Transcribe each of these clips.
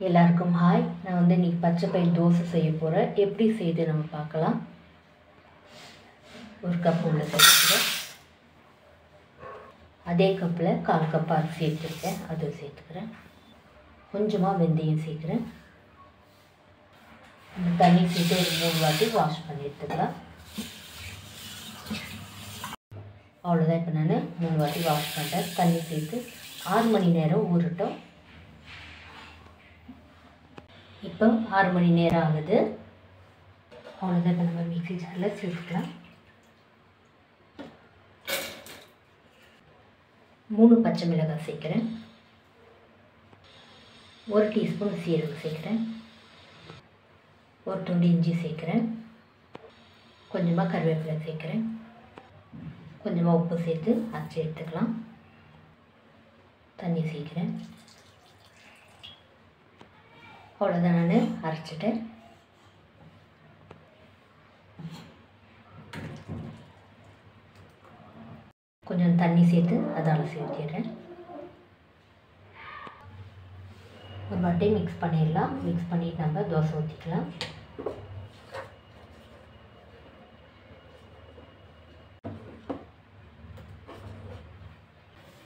எல்லாருக்கும் ஹாய். நான் இன்னைக்கு பச்சை பயிர் தோசை செய்ய போகிறேன். எப்படி செய்து நம்ம பார்க்கலாம். ஒரு கப் உள்ள சேர்த்துக்கிறேன். அதே கப்பில் 1/4 கப் அரிசி எடுத்துருக்கேன், அதை சேர்த்துக்கிறேன். கொஞ்சமாக வெந்தயம் சேர்க்குறேன். இந்த தண்ணி சேர்த்து ஒரு 3 வாட்டி வாஷ் பண்ணி எடுத்துக்கலாம். அவ்வளோதான். இப்போ நான் 3 வாட்டி வாஷ் பண்ணுறேன். தண்ணி சேர்த்து 6 மணி நேரம் ஊறட்டும். இப்போ 6 மணி நேரம் ஆகுது. அவ்வளோதான். இப்போ நம்ம மிக்ஸி ஜாரில் சேர்த்துக்கலாம். 3 பச்சை மிளகாய் சேர்க்குறேன். 1 டீஸ்பூன் சீரகம் சேர்க்குறேன். ஒரு துண்டு இஞ்சி சேர்க்குறேன். கொஞ்சமாக கருவேப்பிலை சேர்க்குறேன். கொஞ்சமாக உப்பு சேர்த்து அரைச்சி எடுத்துக்கலாம். தண்ணி சேர்க்குறேன். அவ்வளோதான், நான் அரைச்சிட்டேன். கொஞ்சம் தண்ணி சேர்த்து அதை அலசி ஊற்றிடுறேன். ஒரு வாட்டி மிக்ஸ் பண்ணிடலாம். மிக்ஸ் பண்ணிவிட்டு நம்ம தோசை ஊற்றிக்கலாம்.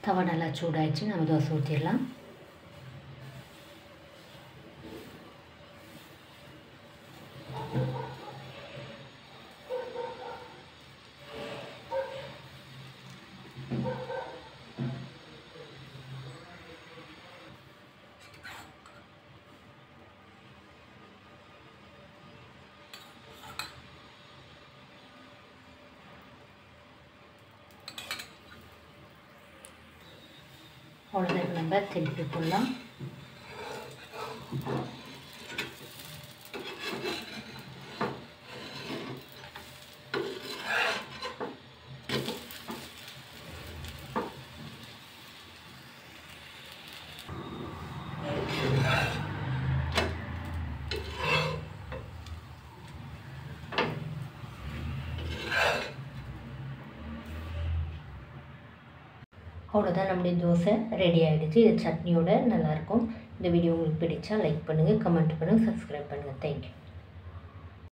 தவா நல்லா சூடாயிடுச்சு. நம்ம தோசை ஊற்றிடலாம். அவ்வளோதான். நம்ம திருப்பி போடலாம். அவ்வளோதான், நம்முடைய தோசை ரெடி ஆகிடுச்சு. இது சட்னியோட நல்லாயிருக்கும். இந்த வீடியோ உங்களுக்கு பிடிச்சா லைக் பண்ணுங்கள், கமெண்ட் பண்ணுங்கள், சப்ஸ்கிரைப் பண்ணுங்கள். தேங்க்யூ.